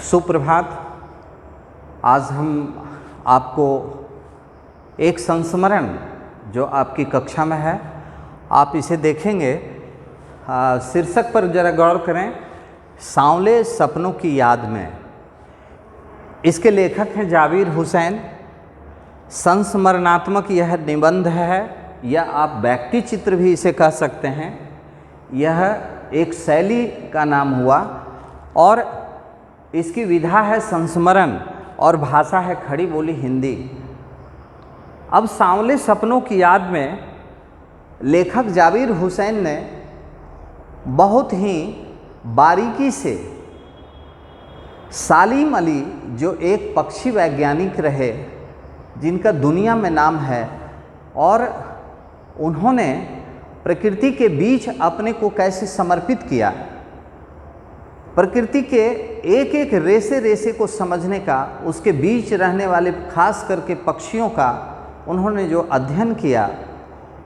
सुप्रभात। आज हम आपको एक संस्मरण जो आपकी कक्षा में है, आप इसे देखेंगे। शीर्षक पर जरा गौर करें, सांवले सपनों की याद में। इसके लेखक हैं जाबिर हुसैन। संस्मरणात्मक यह निबंध है, या आप व्यक्ति चित्र भी इसे कह सकते हैं। यह एक शैली का नाम हुआ और इसकी विधा है संस्मरण और भाषा है खड़ी बोली हिंदी। अब सांवले सपनों की याद में लेखक जाबिर हुसैन ने बहुत ही बारीकी से सालिम अली, जो एक पक्षी वैज्ञानिक रहे जिनका दुनिया में नाम है, और उन्होंने प्रकृति के बीच अपने को कैसे समर्पित किया, प्रकृति के एक एक रेसे रेसे को समझने का, उसके बीच रहने वाले खास करके पक्षियों का उन्होंने जो अध्ययन किया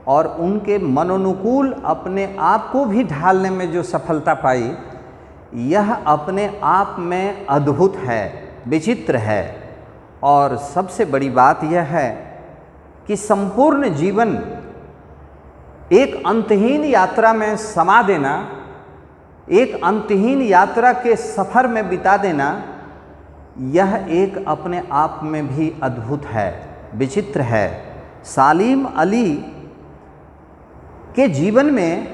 और उनके मनोनुकूल अपने आप को भी ढालने में जो सफलता पाई, यह अपने आप में अद्भुत है, विचित्र है। और सबसे बड़ी बात यह है कि संपूर्ण जीवन एक अंतहीन यात्रा में समा देना, एक अंतहीन यात्रा के सफ़र में बिता देना, यह एक अपने आप में भी अद्भुत है, विचित्र है। सालिम अली के जीवन में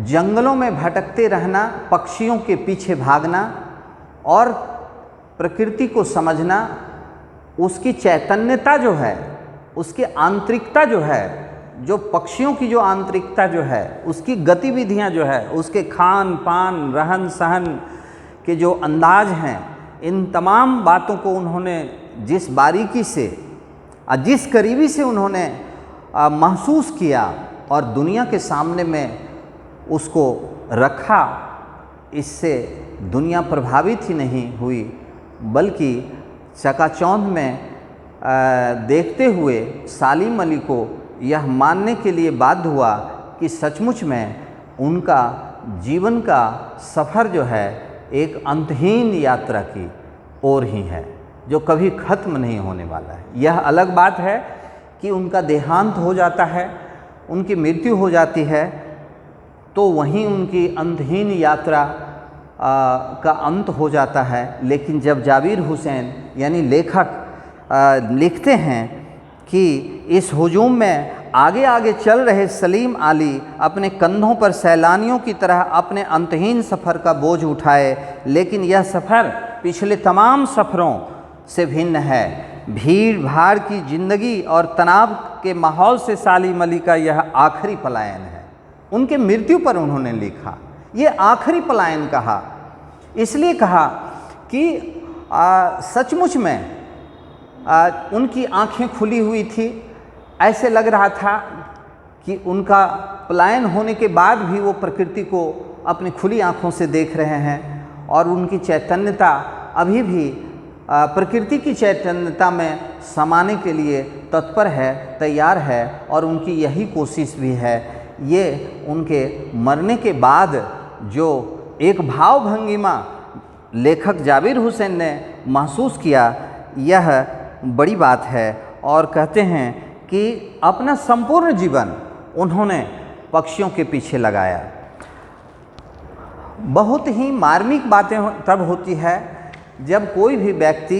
जंगलों में भटकते रहना, पक्षियों के पीछे भागना और प्रकृति को समझना, उसकी चैतन्यता जो है, उसकी आंतरिकता जो है, जो पक्षियों की जो आंतरिकता जो है, उसकी गतिविधियां जो है, उसके खान पान रहन सहन के जो अंदाज हैं, इन तमाम बातों को उन्होंने जिस बारीकी से जिस करीबी से उन्होंने महसूस किया और दुनिया के सामने में उसको रखा, इससे दुनिया प्रभावित ही नहीं हुई, बल्कि चकाचौंध में देखते हुए सालिम अली को यह मानने के लिए बाध्य हुआ कि सचमुच में उनका जीवन का सफ़र जो है एक अंतहीन यात्रा की ओर ही है, जो कभी ख़त्म नहीं होने वाला है। यह अलग बात है कि उनका देहांत हो जाता है, उनकी मृत्यु हो जाती है, तो वहीं उनकी अंतहीन यात्रा का अंत हो जाता है। लेकिन जब जाबिर हुसैन यानी लेखक लिखते हैं कि इस हुजूम में आगे आगे चल रहे सलीम अली अपने कंधों पर सैलानियों की तरह अपने अंतहीन सफ़र का बोझ उठाए, लेकिन यह सफ़र पिछले तमाम सफ़रों से भिन्न है। भीड़ भाड़ की ज़िंदगी और तनाव के माहौल से सलीम अली का यह आखिरी पलायन है। उनके मृत्यु पर उन्होंने लिखा, ये आखिरी पलायन कहा। इसलिए कहा कि सचमुच में उनकी आंखें खुली हुई थी, ऐसे लग रहा था कि उनका पलायन होने के बाद भी वो प्रकृति को अपनी खुली आंखों से देख रहे हैं और उनकी चैतन्यता अभी भी प्रकृति की चैतन्यता में समाने के लिए तत्पर है, तैयार है, और उनकी यही कोशिश भी है। ये उनके मरने के बाद जो एक भावभंगिमा लेखक जाबिर हुसैन ने महसूस किया, यह बड़ी बात है। और कहते हैं कि अपना संपूर्ण जीवन उन्होंने पक्षियों के पीछे लगाया। बहुत ही मार्मिक बातें तब होती है जब कोई भी व्यक्ति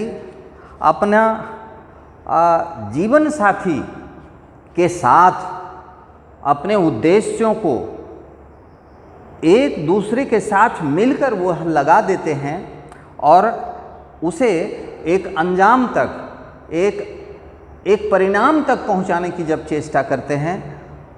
अपना जीवन साथी के साथ अपने उद्देश्यों को एक दूसरे के साथ मिलकर वो लगा देते हैं और उसे एक अंजाम तक, एक परिणाम तक पहुंचाने की जब चेष्टा करते हैं,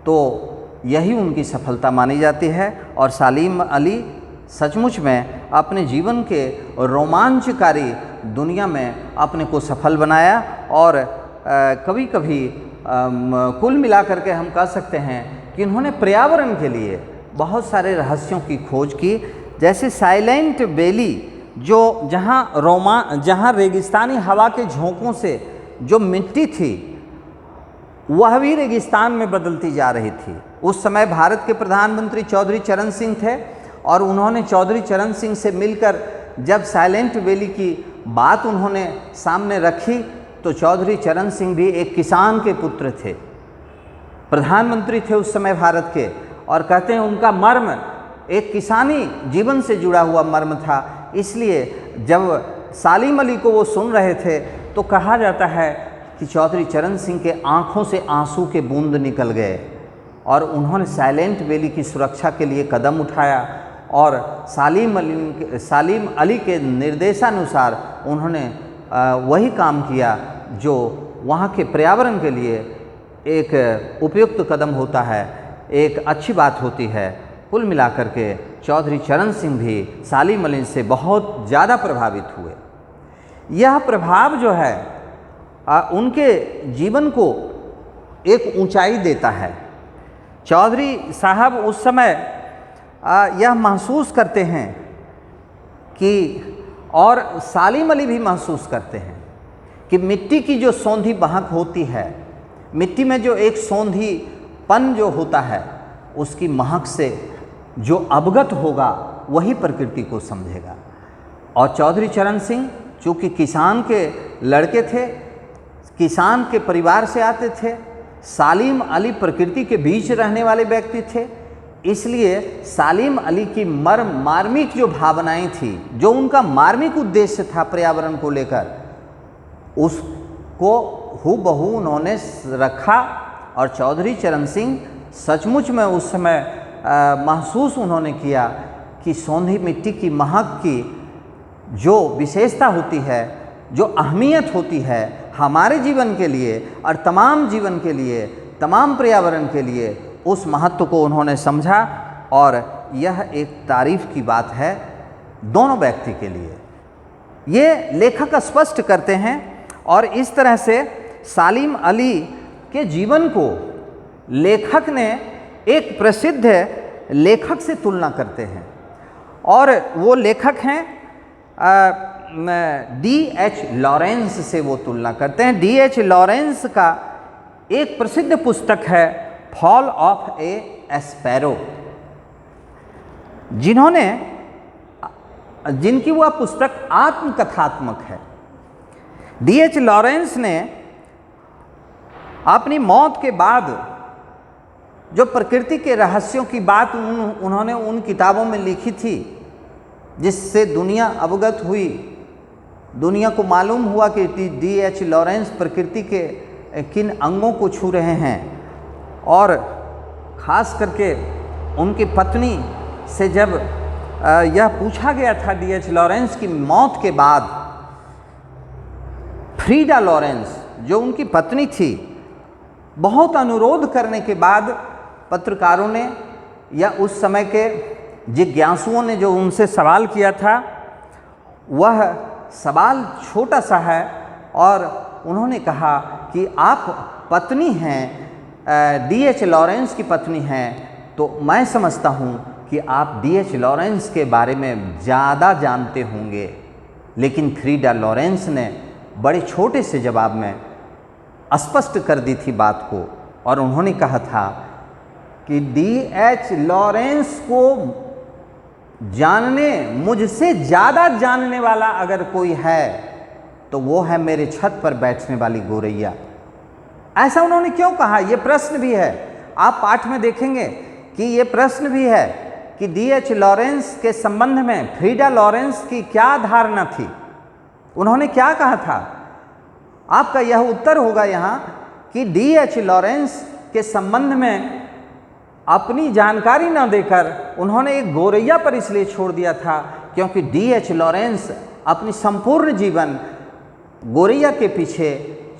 तो यही उनकी सफलता मानी जाती है। और सालिम अली सचमुच में अपने जीवन के रोमांचकारी दुनिया में अपने को सफल बनाया। और कभी कभी कुल मिलाकर के हम कह सकते हैं कि उन्होंने पर्यावरण के लिए बहुत सारे रहस्यों की खोज की, जैसे साइलेंट वैली, जो जहाँ रेगिस्तानी हवा के झोंकों से जो मिट्टी थी वह भी रेगिस्तान में बदलती जा रही थी। उस समय भारत के प्रधानमंत्री चौधरी चरण सिंह थे और उन्होंने चौधरी चरण सिंह से मिलकर जब साइलेंट वैली की बात उन्होंने सामने रखी तो चौधरी चरण सिंह भी एक किसान के पुत्र थे, प्रधानमंत्री थे उस समय भारत के, और कहते हैं उनका मर्म एक किसानी जीवन से जुड़ा हुआ मर्म था। इसलिए जब सालिम अली को वो सुन रहे थे तो कहा जाता है कि चौधरी चरण सिंह के आँखों से आंसू के बूंद निकल गए और उन्होंने साइलेंट वैली की सुरक्षा के लिए कदम उठाया और सालिम अली के निर्देशानुसार उन्होंने वही काम किया जो वहाँ के पर्यावरण के लिए एक उपयुक्त कदम होता है, एक अच्छी बात होती है। कुल मिलाकर के चौधरी चरण सिंह भी सालिम अली से बहुत ज़्यादा प्रभावित हुए। यह प्रभाव जो है उनके जीवन को एक ऊंचाई देता है। चौधरी साहब उस समय यह महसूस करते हैं कि, और सालिम अली भी महसूस करते हैं कि मिट्टी की जो सौंधी बहक होती है, मिट्टी में जो एक सौंधीपन जो होता है, उसकी महक से जो अवगत होगा वही प्रकृति को समझेगा। और चौधरी चरण सिंह चूँकि किसान के लड़के थे, किसान के परिवार से आते थे, सालिम अली प्रकृति के बीच रहने वाले व्यक्ति थे, इसलिए सालिम अली की मार्मिक जो भावनाएं थी, जो उनका मार्मिक उद्देश्य था पर्यावरण को लेकर, उसको हूबहू उन्होंने रखा। और चौधरी चरण सिंह सचमुच में उस समय महसूस उन्होंने किया कि सौंधी मिट्टी की महक की जो विशेषता होती है, जो अहमियत होती है हमारे जीवन के लिए और तमाम जीवन के लिए, तमाम पर्यावरण के लिए, उस महत्व को उन्होंने समझा। और यह एक तारीफ़ की बात है दोनों व्यक्ति के लिए, ये लेखक स्पष्ट करते हैं। और इस तरह से सालिम अली के जीवन को लेखक ने एक प्रसिद्ध लेखक से तुलना करते हैं, और वो लेखक हैं D.H. लॉरेंस से वो तुलना करते हैं। D.H. लॉरेंस का एक प्रसिद्ध पुस्तक है फॉल ऑफ ए स्पैरो, जिनकी वह पुस्तक आत्मकथात्मक है। D.H. लॉरेंस ने अपनी मौत के बाद जो प्रकृति के रहस्यों की बात उन्होंने उन किताबों में लिखी थी, जिससे दुनिया अवगत हुई, दुनिया को मालूम हुआ कि D.H. लॉरेंस प्रकृति के किन अंगों को छू रहे हैं। और ख़ास करके उनकी पत्नी से जब यह पूछा गया था D.H. लॉरेंस की मौत के बाद, फ्रीडा लॉरेंस जो उनकी पत्नी थी, बहुत अनुरोध करने के बाद पत्रकारों ने या उस समय के जिज्ञासुओं ने जो उनसे सवाल किया था, वह सवाल छोटा सा है, और उन्होंने कहा कि आप पत्नी हैं, D.H. लॉरेंस की पत्नी हैं, तो मैं समझता हूँ कि आप D.H. लॉरेंस के बारे में ज़्यादा जानते होंगे। लेकिन फ्रीडा लॉरेंस ने बड़े छोटे से जवाब में स्पष्ट कर दी थी बात को, और उन्होंने कहा था कि D.H. लॉरेंस को जानने, मुझसे ज़्यादा जानने वाला अगर कोई है तो वो है मेरे छत पर बैठने वाली गोरैया। ऐसा उन्होंने क्यों कहा, ये प्रश्न भी है। आप पाठ में देखेंगे कि ये प्रश्न भी है कि D.H. लॉरेंस के संबंध में फ्रीडा लॉरेंस की क्या धारणा थी, उन्होंने क्या कहा था। आपका यह उत्तर होगा यहाँ कि D.H. लॉरेंस के संबंध में अपनी जानकारी न देकर उन्होंने एक गोरैया पर इसलिए छोड़ दिया था क्योंकि D.H. लॉरेंस अपनी संपूर्ण जीवन गोरैया के पीछे,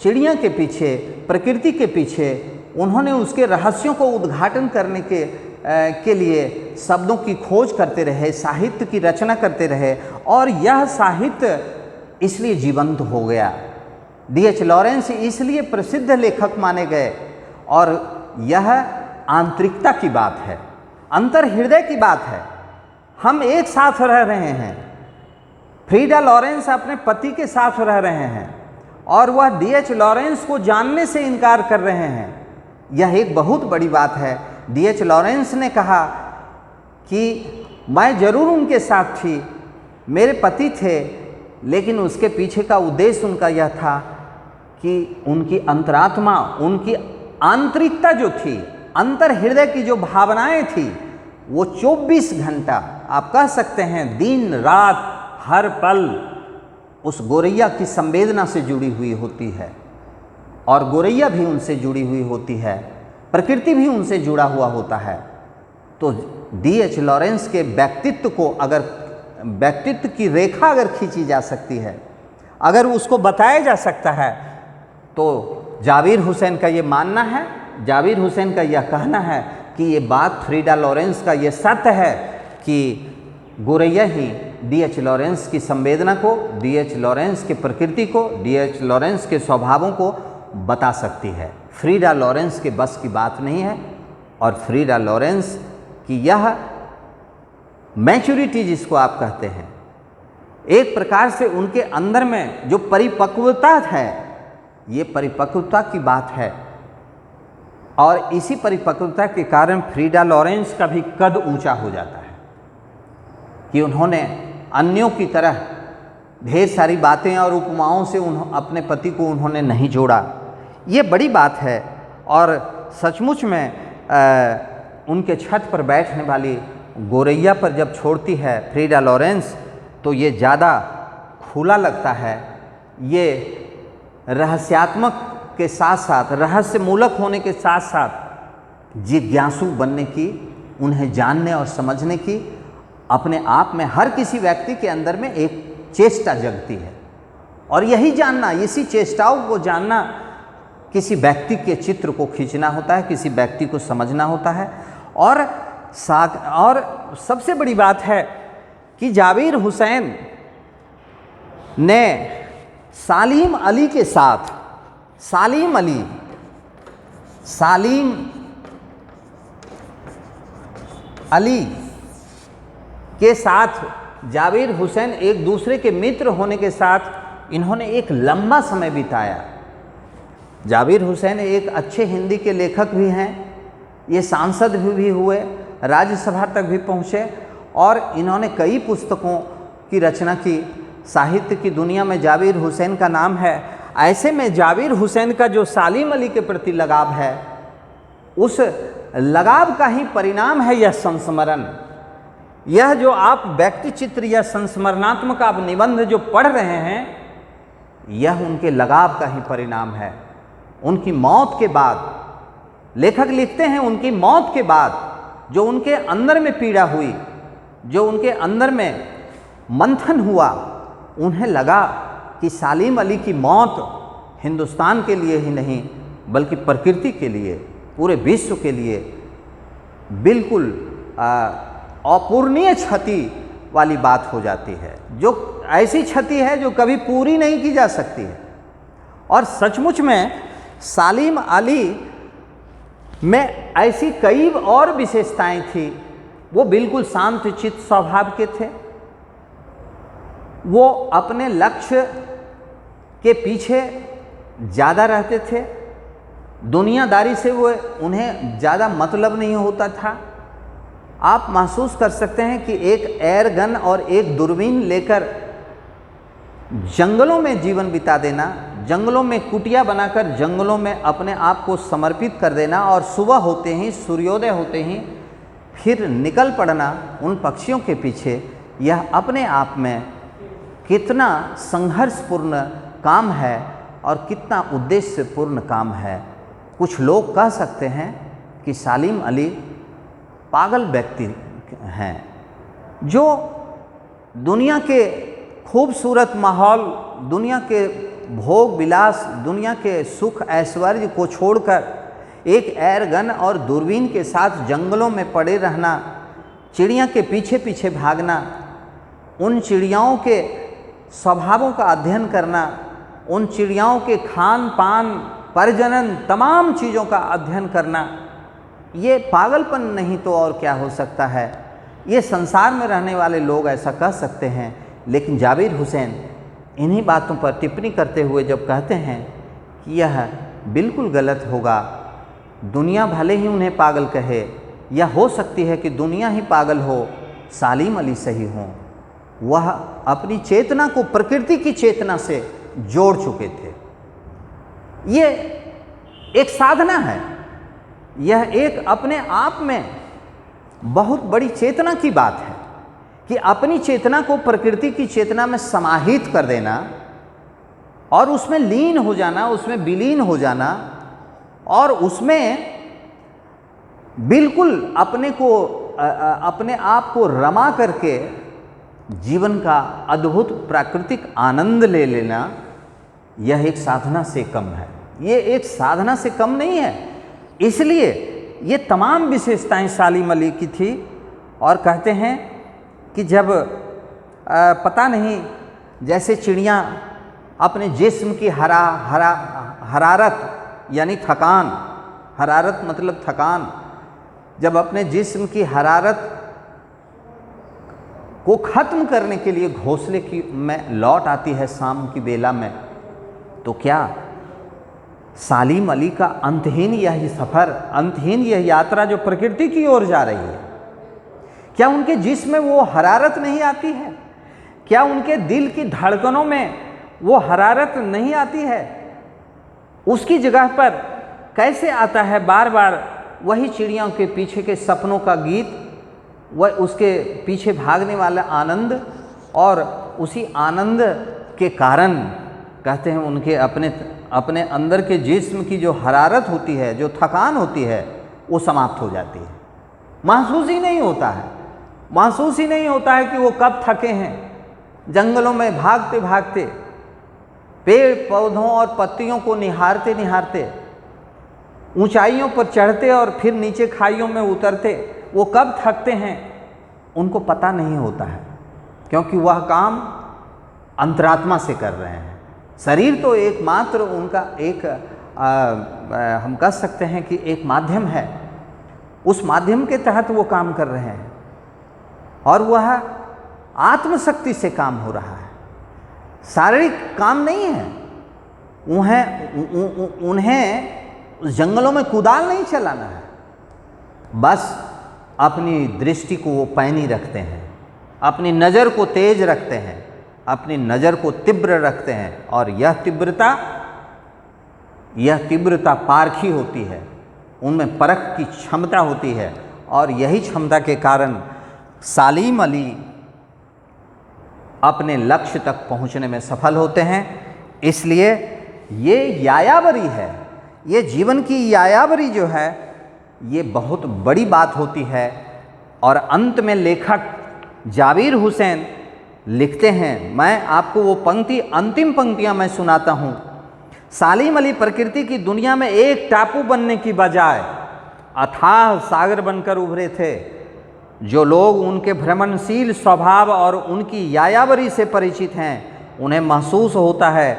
चिड़िया के पीछे, प्रकृति के पीछे, उन्होंने उसके रहस्यों को उद्घाटन करने के लिए शब्दों की खोज करते रहे, साहित्य की रचना करते रहे, और यह साहित्य इसलिए जीवंत हो गया। D.H. लॉरेंस इसलिए प्रसिद्ध लेखक माने गए, और यह आंतरिकता की बात है, अंतर हृदय की बात है। हम एक साथ रह रहे हैं, फ्रीडा लॉरेंस अपने पति के साथ रह रहे हैं, और वह D.H. लॉरेंस को जानने से इनकार कर रहे हैं। यह एक बहुत बड़ी बात है। D.H. लॉरेंस ने कहा कि मैं ज़रूर उनके साथ थी, मेरे पति थे, लेकिन उसके पीछे का उद्देश्य उनका यह था कि उनकी अंतरात्मा, उनकी आंतरिकता जो थी, अंतर हृदय की जो भावनाएं थी, वो 24 घंटा, आप कह सकते हैं दिन रात हर पल उस गोरैया की संवेदना से जुड़ी हुई होती है, और गोरैया भी उनसे जुड़ी हुई होती है, प्रकृति भी उनसे जुड़ा हुआ होता है। तो D.H. लॉरेंस के व्यक्तित्व को, अगर व्यक्तित्व की रेखा अगर खींची जा सकती है, अगर उसको बताया जा सकता है, तो जाबिर हुसैन का ये मानना है, जाबिर हुसैन का यह कहना है कि ये बात फ्रीडा लॉरेंस का ये सत्य है कि गोरैया ही D.H. लॉरेंस की संवेदना को, D.H. लॉरेंस के प्रकृति को, D.H. लॉरेंस के स्वभावों को बता सकती है। फ्रीडा लॉरेंस के बस की बात नहीं है। और फ्रीडा लॉरेंस की यह मैच्योरिटी जिसको आप कहते हैं, एक प्रकार से उनके अंदर में जो परिपक्वता है, ये परिपक्वता की बात है, और इसी परिपक्वता के कारण फ्रीडा लॉरेंस का भी कद ऊंचा हो जाता है कि उन्होंने अन्यों की तरह ढेर सारी बातें और उपमाओं से अपने पति को उन्होंने नहीं जोड़ा। ये बड़ी बात है। और सचमुच में उनके छत पर बैठने वाली गोरैया पर जब छोड़ती है फ्रीडा लॉरेंस, तो ये ज़्यादा खुला लगता है। ये रहस्यात्मक के साथ साथ, रहस्यमूलक होने के साथ साथ जिज्ञासु बनने की, उन्हें जानने और समझने की अपने आप में हर किसी व्यक्ति के अंदर में एक चेष्टा जगती है। और यही जानना, इसी चेष्टाओं को जानना, किसी व्यक्ति के चित्र को खींचना होता है, किसी व्यक्ति को समझना होता है। और सबसे बड़ी बात है कि जाबिर हुसैन ने सालीम अली के साथ, सालीम अली के साथ जाबिर हुसैन एक दूसरे के मित्र होने के साथ इन्होंने एक लंबा समय बिताया। जाबिर हुसैन एक अच्छे हिंदी के लेखक भी हैं, ये सांसद भी हुए, राज्यसभा तक भी पहुँचे, और इन्होंने कई पुस्तकों की रचना की। साहित्य की दुनिया में जाबिर हुसैन का नाम है। ऐसे में जाबिर हुसैन का जो सालीम अली के प्रति लगाव है, उस लगाव का ही परिणाम है यह संस्मरण। यह जो आप व्यक्ति चित्र या संस्मरणात्मक आप निबंध जो पढ़ रहे हैं, यह उनके लगाव का ही परिणाम है। उनकी मौत के बाद, लेखक लिखते हैं, उनकी मौत के बाद जो उनके अंदर में पीड़ा हुई, जो उनके अंदर में मंथन हुआ, उन्हें लगा कि सालीम अली की मौत हिंदुस्तान के लिए ही नहीं बल्कि प्रकृति के लिए, पूरे विश्व के लिए बिल्कुल अपूरणीय क्षति वाली बात हो जाती है, जो ऐसी क्षति है जो कभी पूरी नहीं की जा सकती है। और सचमुच में सालीम अली में ऐसी कई और विशेषताएं थी। वो बिल्कुल शांत चित्त स्वभाव के थे। वो अपने लक्ष्य के पीछे ज़्यादा रहते थे। दुनियादारी से वो उन्हें ज़्यादा मतलब नहीं होता था। आप महसूस कर सकते हैं कि एक एयर गन और एक दूरबीन लेकर जंगलों में जीवन बिता देना, जंगलों में कुटिया बनाकर जंगलों में अपने आप को समर्पित कर देना, और सुबह होते ही, सूर्योदय होते ही फिर निकल पड़ना उन पक्षियों के पीछे, यह अपने आप में कितना संघर्षपूर्ण काम है और कितना उद्देश्यपूर्ण काम है। कुछ लोग कह सकते हैं कि सालीम अली पागल व्यक्ति हैं, जो दुनिया के खूबसूरत माहौल, दुनिया के भोग विलास, दुनिया के सुख ऐश्वर्य को छोड़कर एक एयर गन और दूरबीन के साथ जंगलों में पड़े रहना, चिड़िया के पीछे पीछे भागना, उन चिड़ियाओं के स्वभावों का अध्ययन करना, उन चिड़ियाओं के खान पान, प्रजनन, तमाम चीज़ों का अध्ययन करना, ये पागलपन नहीं तो और क्या हो सकता है। ये संसार में रहने वाले लोग ऐसा कह सकते हैं। लेकिन जाबिर हुसैन इन्हीं बातों पर टिप्पणी करते हुए जब कहते हैं कि यह बिल्कुल गलत होगा, दुनिया भले ही उन्हें पागल कहे, या हो सकती है कि दुनिया ही पागल हो, सालीम अली सही हों, वह अपनी चेतना को प्रकृति की चेतना से जोड़ चुके थे। ये एक साधना है, यह एक अपने आप में बहुत बड़ी चेतना की बात है कि अपनी चेतना को प्रकृति की चेतना में समाहित कर देना और उसमें लीन हो जाना, उसमें विलीन हो जाना और उसमें बिल्कुल अपने आप को रमा करके जीवन का अद्भुत प्राकृतिक आनंद ले लेना, यह एक साधना से कम है। ये एक साधना से कम नहीं है। इसलिए ये तमाम विशेषताएं सालिम अली की थी। और कहते हैं कि जब पता नहीं, जैसे चिड़िया अपने जिस्म की हरारत यानी थकान, हरारत मतलब थकान, जब अपने जिस्म की हरारत को ख़त्म करने के लिए घोंसले की में लौट आती है शाम की बेला में, तो क्या सालिम अली का अंतहीन यह सफ़र, अंतहीन यह यात्रा जो प्रकृति की ओर जा रही है, क्या उनके जिस्म में वो हरारत नहीं आती है? क्या उनके दिल की धड़कनों में वो हरारत नहीं आती है? उसकी जगह पर कैसे आता है बार बार वही चिड़ियों के पीछे के सपनों का गीत, वह उसके पीछे भागने वाला आनंद, और उसी आनंद के कारण कहते हैं उनके अपने अंदर के जिस्म की जो हरारत होती है, जो थकान होती है, वो समाप्त हो जाती है। महसूस ही नहीं होता है, महसूस ही नहीं होता है कि वो कब थके हैं। जंगलों में भागते भागते, पेड़ पौधों और पत्तियों को निहारते निहारते, ऊंचाइयों पर चढ़ते और फिर नीचे खाइयों में उतरते, वो कब थकते हैं उनको पता नहीं होता है, क्योंकि वह काम अंतरात्मा से कर रहे हैं। शरीर तो एकमात्र उनका एक हम कह सकते हैं कि एक माध्यम है, उस माध्यम के तहत वो काम कर रहे हैं और वह आत्मशक्ति से काम हो रहा है, शारीरिक काम नहीं है। उन्हें जंगलों में कुदाल नहीं चलाना है, बस अपनी दृष्टि को वो पैनी रखते हैं, अपनी नज़र को तेज रखते हैं, अपनी नज़र को तीव्र रखते हैं, और यह तीव्रता पारखी होती है, उनमें परख की क्षमता होती है, और यही क्षमता के कारण सालिम अली अपने लक्ष्य तक पहुंचने में सफल होते हैं। इसलिए ये यायावरी है, ये जीवन की यायावरी जो है, ये बहुत बड़ी बात होती है। और अंत में लेखक जाबिर हुसैन लिखते हैं, मैं आपको वो पंक्ति, अंतिम पंक्तियां मैं सुनाता हूँ। सालिम अली प्रकृति की दुनिया में एक टापू बनने की बजाय अथाह सागर बनकर उभरे थे। जो लोग उनके भ्रमणशील स्वभाव और उनकी यायावरी से परिचित हैं, उन्हें महसूस होता है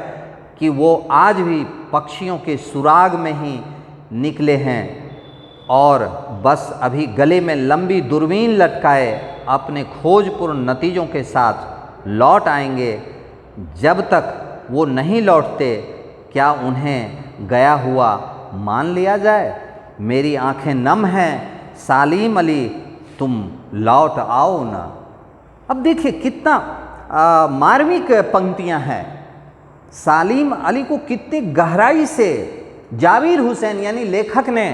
कि वो आज भी पक्षियों के सुराग में ही निकले हैं और बस अभी गले में लंबी दूरबीन लटकाए अपने खोजपूर्ण नतीजों के साथ लौट आएंगे। जब तक वो नहीं लौटते, क्या उन्हें गया हुआ मान लिया जाए? मेरी आंखें नम हैं, सालिम अली तुम लौट आओ ना। अब देखिए कितना मार्मिक पंक्तियां हैं। सालिम अली को कितनी गहराई से जाबिर हुसैन यानी लेखक ने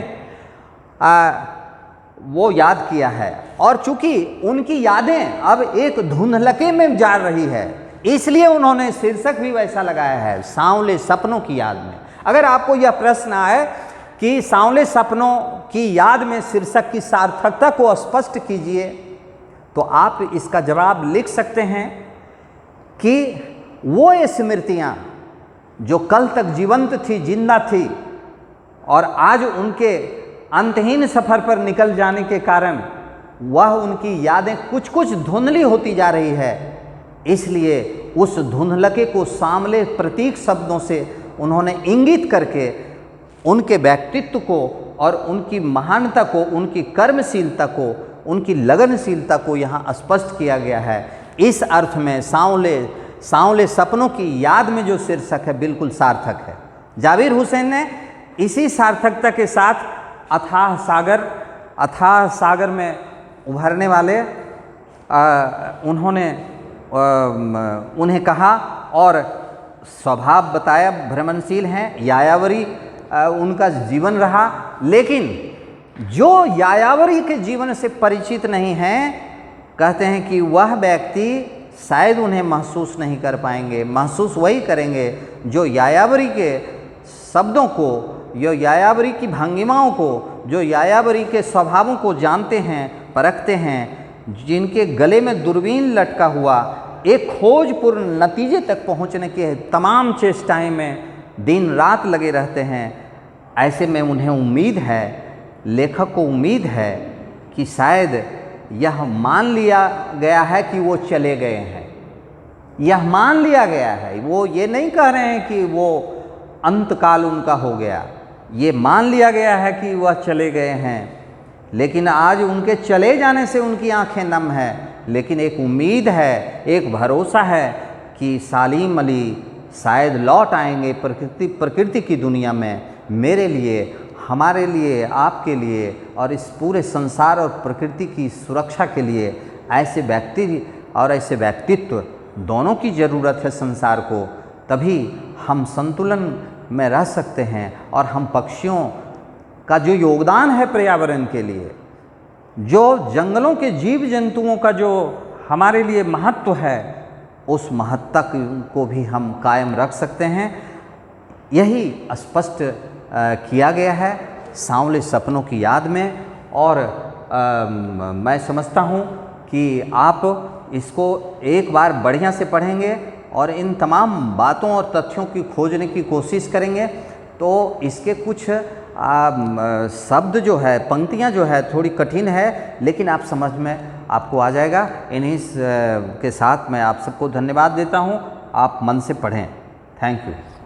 वो याद किया है, और चूंकि उनकी यादें अब एक धुंधलके में जा रही है, इसलिए उन्होंने शीर्षक भी वैसा लगाया है, सांवले सपनों की याद में। अगर आपको यह प्रश्न आए कि सांवले सपनों की याद में शीर्षक की सार्थकता को स्पष्ट कीजिए, तो आप इसका जवाब लिख सकते हैं कि वो ये स्मृतियाँ जो कल तक जीवंत थी, जिंदा थी, और आज उनके अंतहीन सफ़र पर निकल जाने के कारण वह उनकी यादें कुछ कुछ धुंधली होती जा रही है, इसलिए उस धुंधलके को सांवले प्रतीक शब्दों से उन्होंने इंगित करके उनके व्यक्तित्व को और उनकी महानता को, उनकी कर्मशीलता को, उनकी लगनशीलता को यहाँ स्पष्ट किया गया है। इस अर्थ में सांवले सपनों की याद में जो शीर्षक है बिल्कुल सार्थक है। जाबिर हुसैन ने इसी सार्थकता के साथ अथाह सागर में उभरने वाले उन्होंने उन्हें कहा और स्वभाव बताया, भ्रमणशील हैं, यायावरी उनका जीवन रहा। लेकिन जो यायावरी के जीवन से परिचित नहीं हैं, कहते हैं कि वह व्यक्ति शायद उन्हें महसूस नहीं कर पाएंगे। महसूस वही करेंगे जो यायावरी के शब्दों को, जो यायावरी की भंगिमाओं को, जो यायावरी के स्वभावों को जानते हैं, परखते हैं, जिनके गले में दूरबीन लटका हुआ एक खोजपूर्ण नतीजे तक पहुंचने के तमाम चेष्टाएं में दिन रात लगे रहते हैं। ऐसे में उन्हें उम्मीद है, लेखक को उम्मीद है कि शायद यह मान लिया गया है कि वो चले गए हैं, यह मान लिया गया है। वो ये नहीं कह रहे हैं कि वो अंतकाल उनका हो गया, ये मान लिया गया है कि वह चले गए हैं। लेकिन आज उनके चले जाने से उनकी आंखें नम है, लेकिन एक उम्मीद है, एक भरोसा है कि सालीम अली शायद लौट आएंगे प्रकृति की दुनिया में, मेरे लिए, हमारे लिए, आपके लिए और इस पूरे संसार और प्रकृति की सुरक्षा के लिए। ऐसे व्यक्ति और ऐसे व्यक्तित्व दोनों की ज़रूरत है संसार को, तभी हम संतुलन में रह सकते हैं। और हम पक्षियों का जो योगदान है पर्यावरण के लिए, जो जंगलों के जीव जंतुओं का जो हमारे लिए महत्व है, उस महत्ता को भी हम कायम रख सकते हैं। यही स्पष्ट किया गया है सांवले सपनों की याद में। और मैं समझता हूँ कि आप इसको एक बार बढ़िया से पढ़ेंगे और इन तमाम बातों और तथ्यों की खोजने की कोशिश करेंगे, तो इसके कुछ शब्द जो है, पंक्तियाँ जो है थोड़ी कठिन है, लेकिन आप समझ में आपको आ जाएगा। इन्हीं के साथ मैं आप सबको धन्यवाद देता हूँ। आप मन से पढ़ें। Thank you.